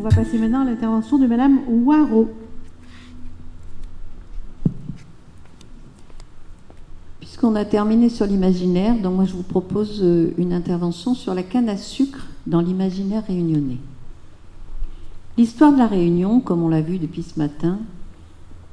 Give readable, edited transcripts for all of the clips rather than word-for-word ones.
va passer maintenant à l'intervention de Madame Waro. Puisqu'on a terminé sur l'imaginaire, donc moi je vous propose une intervention sur la canne à sucre dans l'imaginaire réunionnais. L'histoire de la Réunion, comme on l'a vu depuis ce matin,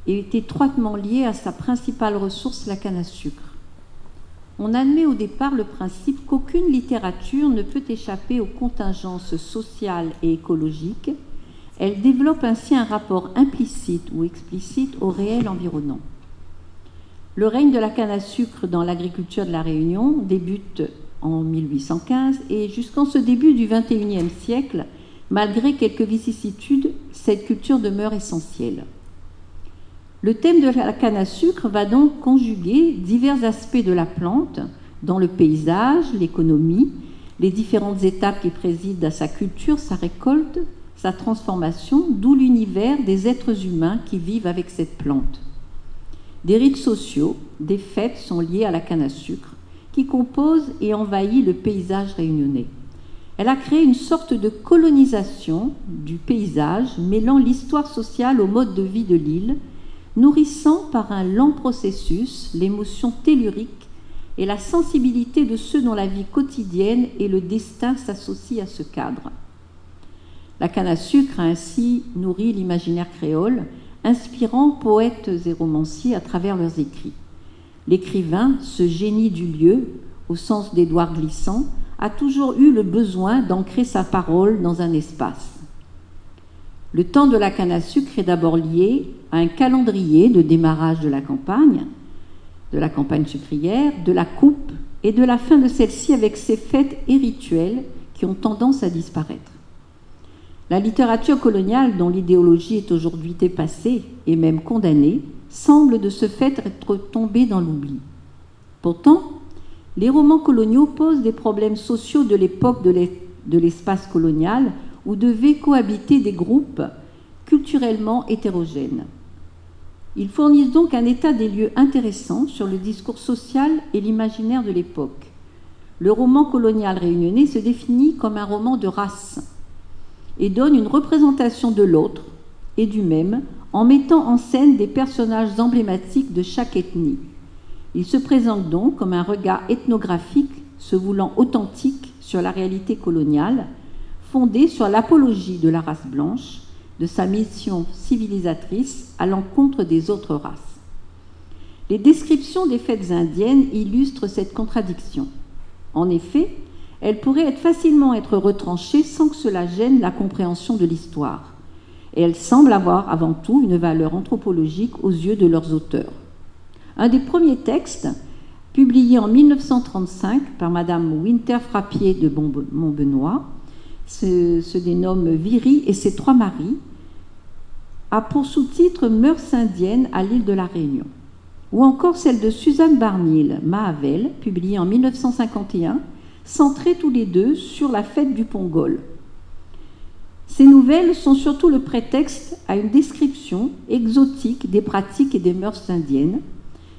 est étroitement liée à sa principale ressource, la canne à sucre. On admet au départ le principe qu'aucune littérature ne peut échapper aux contingences sociales et écologiques. Elle développe ainsi un rapport implicite ou explicite au réel environnant. Le règne de la canne à sucre dans l'agriculture de la Réunion débute en 1815 et jusqu'en ce début du XXIe siècle, malgré quelques vicissitudes, cette culture demeure essentielle. Le thème de la canne à sucre va donc conjuguer divers aspects de la plante dans le paysage, l'économie, les différentes étapes qui président à sa culture, sa récolte, sa transformation, d'où l'univers des êtres humains qui vivent avec cette plante. Des rites sociaux, des fêtes sont liés à la canne à sucre, qui compose et envahit le paysage réunionnais. Elle a créé une sorte de colonisation du paysage, mêlant l'histoire sociale au mode de vie de l'île, nourrissant par un lent processus l'émotion tellurique et la sensibilité de ceux dont la vie quotidienne et le destin s'associent à ce cadre. La canne à sucre a ainsi nourri l'imaginaire créole, inspirant poètes et romanciers à travers leurs écrits. L'écrivain, ce génie du lieu, au sens d'Édouard Glissant, a toujours eu le besoin d'ancrer sa parole dans un espace. Le temps de la canne à sucre est d'abord lié à un calendrier de démarrage de la campagne sucrière, de la coupe et de la fin de celle-ci avec ses fêtes et rituels qui ont tendance à disparaître. La littérature coloniale, dont l'idéologie est aujourd'hui dépassée et même condamnée, semble de ce fait être tombée dans l'oubli. Pourtant, les romans coloniaux posent des problèmes sociaux de l'époque de l'espace colonial où devaient cohabiter des groupes culturellement hétérogènes. Ils fournissent donc un état des lieux intéressant sur le discours social et l'imaginaire de l'époque. Le roman colonial réunionnais se définit comme un roman de race et donne une représentation de l'autre et du même en mettant en scène des personnages emblématiques de chaque ethnie. Il se présente donc comme un regard ethnographique se voulant authentique sur la réalité coloniale, fondée sur l'apologie de la race blanche, de sa mission civilisatrice à l'encontre des autres races. Les descriptions des fêtes indiennes illustrent cette contradiction. En effet, elles pourraient facilement être retranchées sans que cela gêne la compréhension de l'histoire. Et elles semblent avoir avant tout une valeur anthropologique aux yeux de leurs auteurs. Un des premiers textes, publié en 1935 par Madame Winter Frappier de Montbenoît, se dénomme Viry et ses trois maris, a pour sous-titre Mœurs indiennes à l'île de la Réunion. Ou encore celle de Suzanne Barnil, Mahavel, publiée en 1951, centrées tous les deux sur la fête du Pongol. Ces nouvelles sont surtout le prétexte à une description exotique des pratiques et des mœurs indiennes.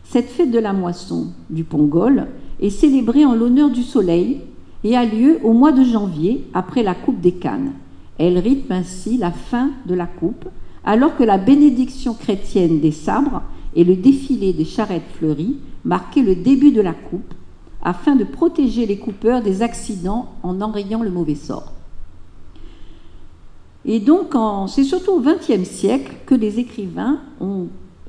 Cette fête de la moisson du Pongol est célébrée en l'honneur du soleil et a lieu au mois de janvier après la coupe des cannes. Elle rythme ainsi la fin de la coupe, alors que la bénédiction chrétienne des sabres et le défilé des charrettes fleuries marquaient le début de la coupe, afin de protéger les coupeurs des accidents en enrayant le mauvais sort. Et donc, c'est surtout au XXe siècle que les écrivains ont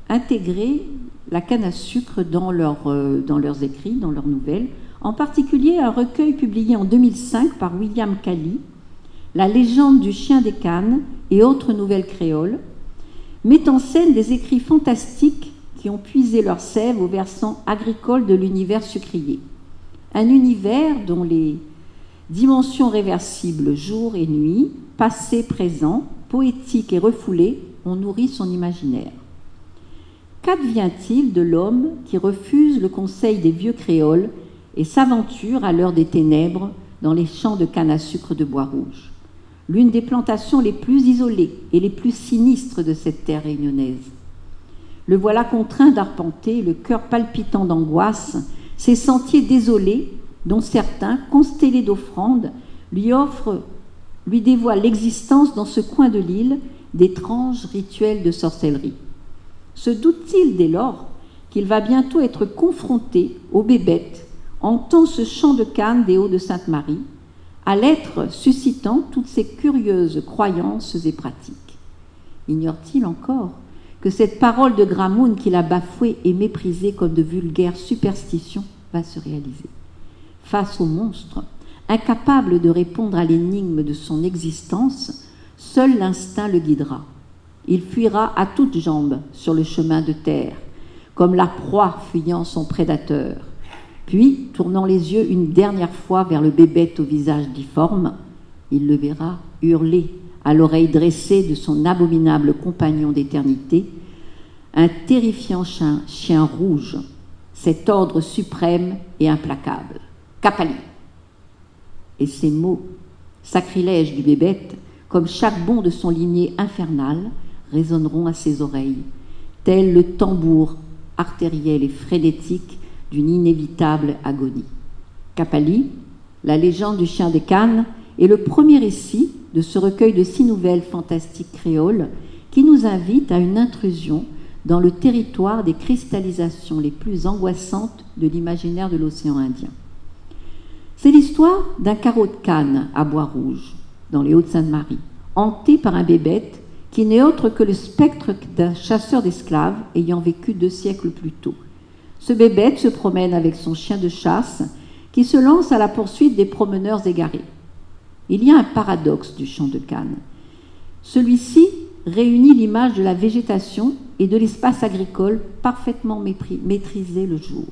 intégré la canne à sucre dans leurs écrits, dans leurs nouvelles, en particulier un recueil publié en 2005 par William Cally, La légende du chien des cannes et autres nouvelles créoles, met en scène des écrits fantastiques qui ont puisé leur sève au versant agricole de l'univers sucrier. Un univers dont les dimensions réversibles jour et nuit, passé, présent, poétique et refoulé, ont nourri son imaginaire. Qu'advient-il de l'homme qui refuse le conseil des vieux créoles et s'aventure à l'heure des ténèbres dans les champs de canne à sucre de Bois-Rouge, l'une des plantations les plus isolées et les plus sinistres de cette terre réunionnaise? Le voilà contraint d'arpenter, le cœur palpitant d'angoisse, ces sentiers désolés dont certains, constellés d'offrandes, lui offrent lui dévoile l'existence dans ce coin de l'île d'étranges rituels de sorcellerie. Se doute-t-il dès lors qu'il va bientôt être confronté aux bébêtes hantant ce champ de Cannes des Hauts-de-Sainte-Marie, à l'être suscitant toutes ces curieuses croyances et pratiques? Ignore-t-il encore que cette parole de Gramoun qu'il a bafouée et méprisée comme de vulgaires superstitions va se réaliser? Face au monstre, incapable de répondre à l'énigme de son existence, seul l'instinct le guidera. Il fuira à toutes jambes sur le chemin de terre, comme la proie fuyant son prédateur. Puis, tournant les yeux une dernière fois vers le bébête au visage difforme, il le verra hurler à l'oreille dressée de son abominable compagnon d'éternité, un terrifiant chien rouge, cet ordre suprême et implacable. Kapali. Et ces mots, sacrilèges du bébête, comme chaque bond de son ligné infernal, résonneront à ses oreilles, tel le tambour artériel et frénétique d'une inévitable agonie. Kapali, la légende du chien des Cannes, est le premier récit de ce recueil de 6 nouvelles fantastiques créoles qui nous invite à une intrusion dans le territoire des cristallisations les plus angoissantes de l'imaginaire de l'océan Indien. C'est l'histoire d'un carreau de Cannes à Bois-Rouge, dans les Hauts-de-Sainte-Marie, hanté par un bébête qui n'est autre que le spectre d'un chasseur d'esclaves ayant vécu 2 siècles plus tôt. Ce bébête se promène avec son chien de chasse qui se lance à la poursuite des promeneurs égarés. Il y a un paradoxe du chant de Cannes. Celui-ci réunit l'image de la végétation et de l'espace agricole parfaitement maîtrisé le jour.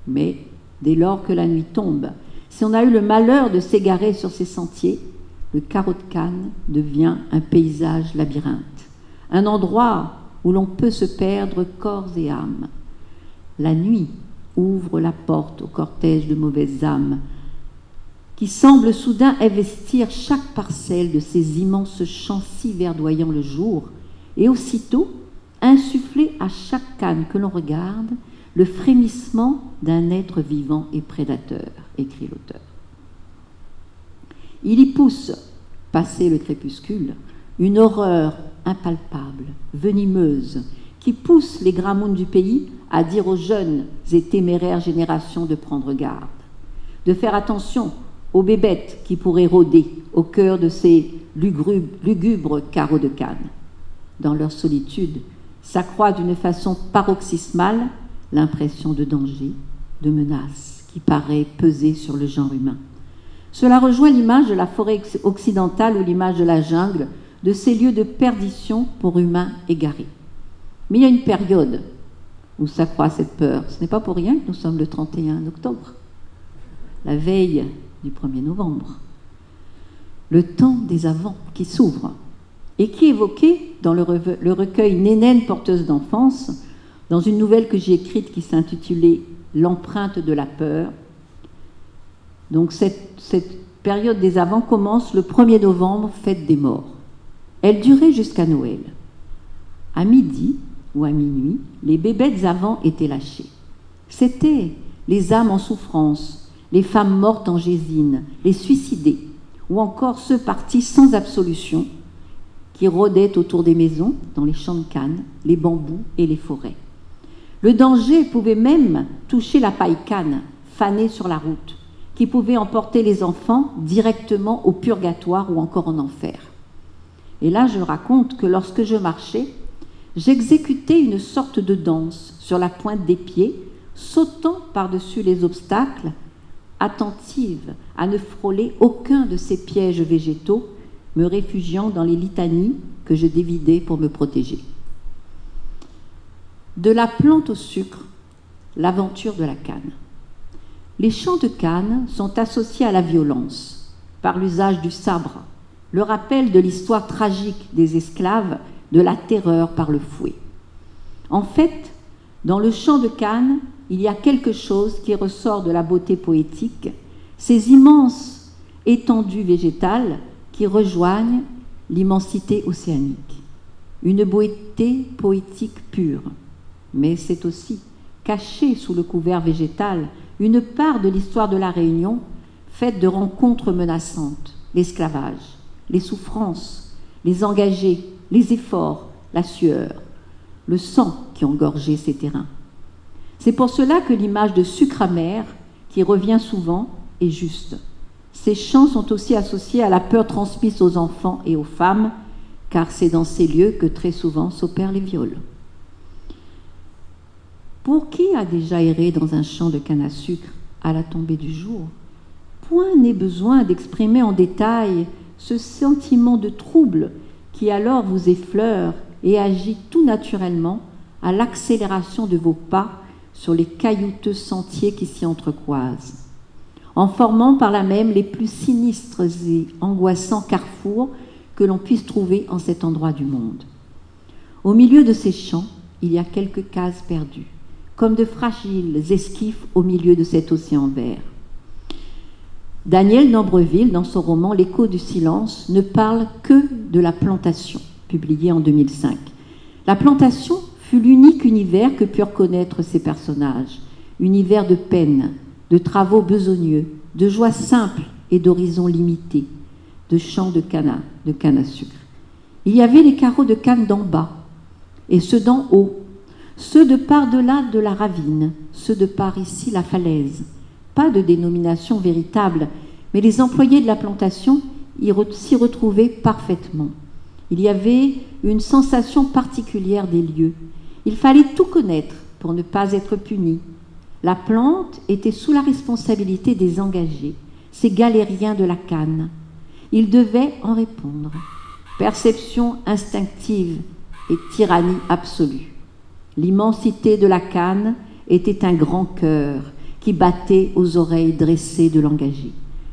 Mais dès lors que la nuit tombe, si on a eu le malheur de s'égarer sur ces sentiers, le carreau de Cannes devient un paysage labyrinthe, un endroit où l'on peut se perdre corps et âme. La nuit ouvre la porte au cortège de mauvaises âmes qui semblent soudain investir chaque parcelle de ces immenses champs si verdoyants le jour et aussitôt insuffler à chaque canne que l'on regarde le frémissement d'un être vivant et prédateur, écrit l'auteur. Il y pousse, passé le crépuscule, une horreur impalpable, venimeuse, qui pousse les Gramouns du pays à dire aux jeunes et téméraires générations de prendre garde, de faire attention aux bébêtes qui pourraient rôder au cœur de ces lugubres carreaux de Cannes. Dans leur solitude s'accroît d'une façon paroxysmale l'impression de danger, de menace qui paraît peser sur le genre humain. Cela rejoint l'image de la forêt occidentale ou l'image de la jungle, de ces lieux de perdition pour humains égarés. Mais il y a une période où s'accroît cette peur. Ce n'est pas pour rien que nous sommes le 31 octobre, la veille du 1er novembre, le temps des avants qui s'ouvre et qui est évoqué dans le recueil Nénène porteuse d'enfance, dans une nouvelle que j'ai écrite qui s'intitulait « L'empreinte de la peur ». Donc cette période des avants commence le 1er novembre, fête des morts. Elle durait jusqu'à Noël. À midi ou à minuit, les bébêtes avants étaient lâchés. C'étaient les âmes en souffrance, les femmes mortes en gésine, les suicidés, ou encore ceux partis sans absolution, qui rôdaient autour des maisons, dans les champs de Cannes, les bambous et les forêts. Le danger pouvait même toucher la paille canne, fanée sur la route, qui pouvait emporter les enfants directement au purgatoire ou encore en enfer. Et là, je raconte que lorsque je marchais, j'exécutais une sorte de danse sur la pointe des pieds, sautant par-dessus les obstacles, attentive à ne frôler aucun de ces pièges végétaux, me réfugiant dans les litanies que je dévidais pour me protéger. De la plante au sucre, l'aventure de la canne. Les champs de canne sont associés à la violence, par l'usage du sabre, le rappel de l'histoire tragique des esclaves, de la terreur par le fouet. En fait, dans le champ de Cannes, il y a quelque chose qui ressort de la beauté poétique, ces immenses étendues végétales qui rejoignent l'immensité océanique. Une beauté poétique pure, mais c'est aussi, cachée sous le couvert végétal, une part de l'histoire de la Réunion faite de rencontres menaçantes, l'esclavage, les souffrances, les engagés, les efforts, la sueur, le sang qui engorgeait ces terrains. C'est pour cela que l'image de sucre amer, qui revient souvent, est juste. Ces chants sont aussi associés à la peur transmise aux enfants et aux femmes, car c'est dans ces lieux que très souvent s'opèrent les viols. Pour qui a déjà erré dans un champ de canne à sucre à la tombée du jour? Point n'est besoin d'exprimer en détail ce sentiment de trouble qui alors vous effleure et agit tout naturellement à l'accélération de vos pas sur les caillouteux sentiers qui s'y entrecroisent, en formant par là même les plus sinistres et angoissants carrefours que l'on puisse trouver en cet endroit du monde. Au milieu de ces champs, il y a quelques cases perdues, comme de fragiles esquifs au milieu de cet océan vert. Daniel d'Ambreville, dans son roman L'écho du silence, ne parle que de la plantation, publié en 2005. La plantation fut l'unique univers que purent connaître ces personnages, univers de peine, de travaux besogneux, de joies simples et d'horizons limités, de champs de canne à sucre. Il y avait les carreaux de canne d'en bas et ceux d'en haut, ceux de par-delà de la ravine, ceux de par ici la falaise. Pas de dénomination véritable, mais les employés de la plantation s'y retrouvaient parfaitement. Il y avait une sensation particulière des lieux. Il fallait tout connaître pour ne pas être puni. La plante était sous la responsabilité des engagés, ces galériens de la canne. Ils devaient en répondre. Perception instinctive et tyrannie absolue. L'immensité de la canne était un grand cœur qui battait aux oreilles dressées de l'engagé.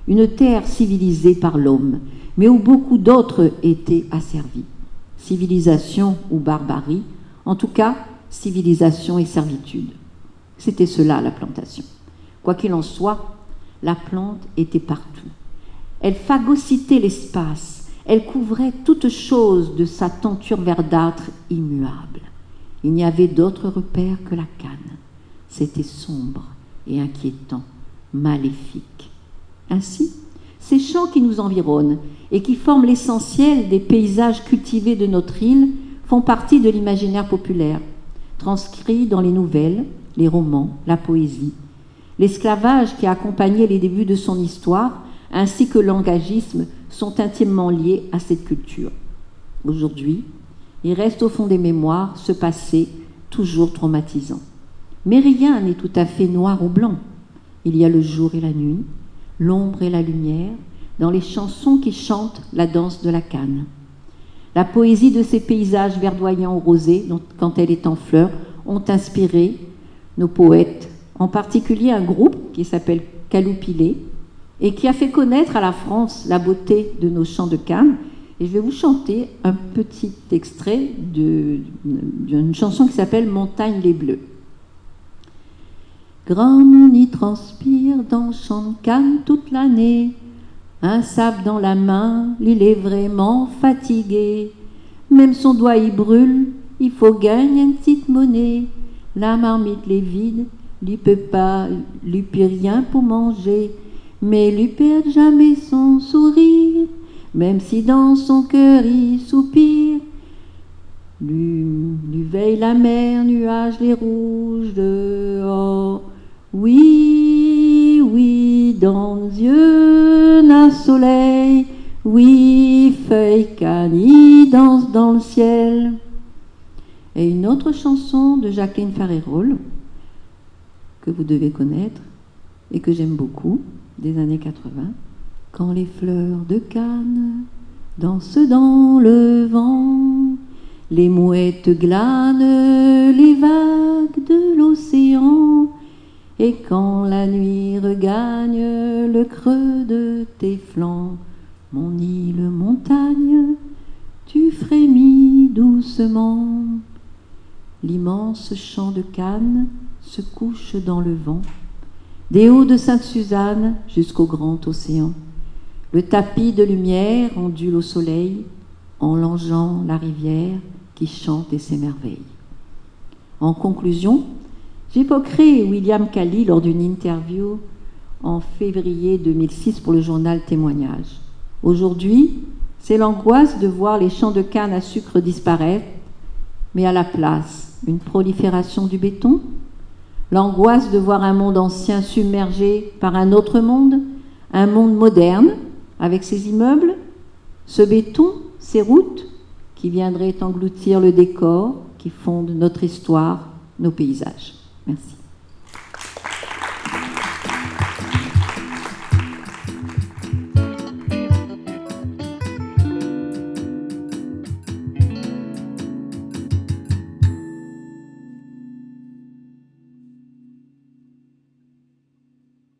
Une terre civilisée par l'homme, mais où beaucoup d'autres étaient asservis. Civilisation ou barbarie, en tout cas, civilisation et servitude. C'était cela, la plantation. Quoi qu'il en soit, la plante était partout. Elle phagocytait l'espace, elle couvrait toute chose de sa tenture verdâtre immuable. Il n'y avait d'autre repère que la canne. C'était sombre et inquiétant, maléfique. Ainsi, ces champs qui nous environnent et qui forment l'essentiel des paysages cultivés de notre île font partie de l'imaginaire populaire, transcrits dans les nouvelles, les romans, la poésie. L'esclavage qui a accompagné les débuts de son histoire, ainsi que l'engagisme, sont intimement liés à cette culture. Aujourd'hui, il reste au fond des mémoires ce passé toujours traumatisant. Mais rien n'est tout à fait noir ou blanc. Il y a le jour et la nuit, l'ombre et la lumière, dans les chansons qui chantent la danse de la canne. La poésie de ces paysages verdoyants ou rosés, quand elle est en fleurs, ont inspiré nos poètes, en particulier un groupe qui s'appelle Caloupilé, et qui a fait connaître à la France la beauté de nos champs de canne. Et je vais vous chanter un petit extrait d'une chanson qui s'appelle « Montagne les Bleus ». Grand monde y transpire dans champ de canne toute l'année, un sable dans la main, l'île est vraiment fatiguée. Même son doigt y brûle, il faut gagner une petite monnaie. La marmite l'est vide, lui peut rien pour manger, mais lui perd jamais son sourire, même si dans son cœur il soupire. Lui veille la mer, nuages les rouges dehors. Oui, oui, dans Dieu n'a soleil, oui, feuille cani danse dans le ciel. Et une autre chanson de Jacqueline Farérol, que vous devez connaître et que j'aime beaucoup, des années 80. Quand les fleurs de canne dansent dans le vent, les mouettes glanent les vagues de l'océan, et quand la nuit regagne le creux de tes flancs, mon île montagne, tu frémis doucement. L'immense champ de canne se couche dans le vent, des hauts de Sainte-Suzanne jusqu'au grand océan. Le tapis de lumière ondule au soleil, en longeant la rivière qui chante et s'émerveille. En conclusion, j'évoquerai William Cally lors d'une interview en février 2006 pour le journal Témoignage. Aujourd'hui, C'est l'angoisse de voir les champs de canne à sucre disparaître, mais à la place, une prolifération du béton. L'angoisse de voir un monde ancien submergé par un autre monde, un monde moderne, avec ses immeubles, ce béton, ces routes qui viendraient engloutir le décor, qui fondent notre histoire, nos paysages. Merci.